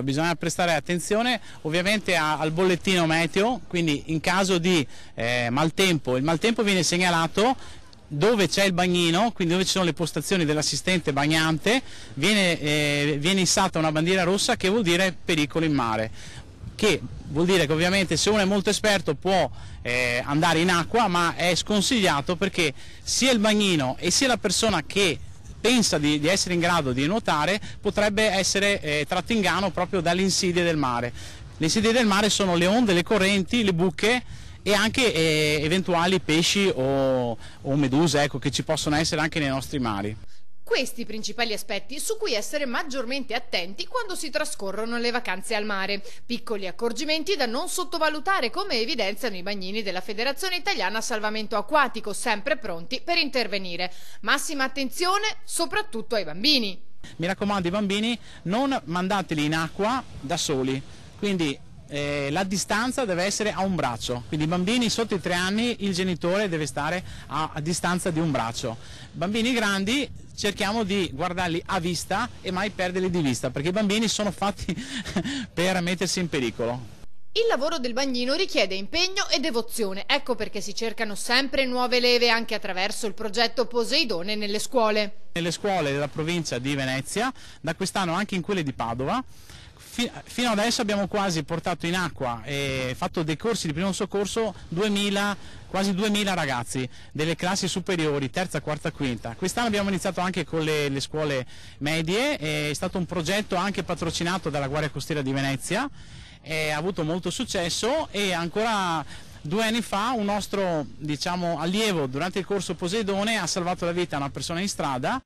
Bisogna prestare attenzione ovviamente al bollettino meteo, quindi in caso di maltempo, il maltempo viene segnalato dove c'è il bagnino, quindi dove ci sono le postazioni dell'assistente bagnante, viene issata una bandiera rossa che vuol dire pericolo in mare, che vuol dire che ovviamente se uno è molto esperto può andare in acqua, ma è sconsigliato perché sia il bagnino e sia la persona che pensa di essere in grado di nuotare potrebbe essere tratto in inganno proprio dalle insidie del mare. Le insidie del mare sono le onde, le correnti, le buche e anche eventuali pesci o meduse, ecco, che ci possono essere anche nei nostri mari. Questi i principali aspetti su cui essere maggiormente attenti quando si trascorrono le vacanze al mare. Piccoli accorgimenti da non sottovalutare, come evidenziano i bagnini della Federazione Italiana Salvamento Acquatico, sempre pronti per intervenire. Massima attenzione soprattutto ai bambini. Mi raccomando, i bambini non mandateli in acqua da soli, quindi la distanza deve essere a un braccio, quindi i bambini sotto i 3 anni il genitore deve stare a distanza di un braccio. Bambini grandi cerchiamo di guardarli a vista e mai perderli di vista, perché i bambini sono fatti per mettersi in pericolo. Il lavoro del bagnino richiede impegno e devozione, ecco perché si cercano sempre nuove leve anche attraverso il progetto Poseidone nelle scuole. Nelle scuole della provincia di Venezia, da quest'anno anche in quelle di Padova, fino adesso abbiamo quasi portato in acqua e fatto dei corsi di primo soccorso quasi 2000 ragazzi delle classi superiori, terza, quarta, quinta. Quest'anno abbiamo iniziato anche con le scuole medie, è stato un progetto anche patrocinato dalla Guardia Costiera di Venezia, ha avuto molto successo e ancora 2 anni fa un nostro allievo durante il corso Poseidone ha salvato la vita a una persona in strada.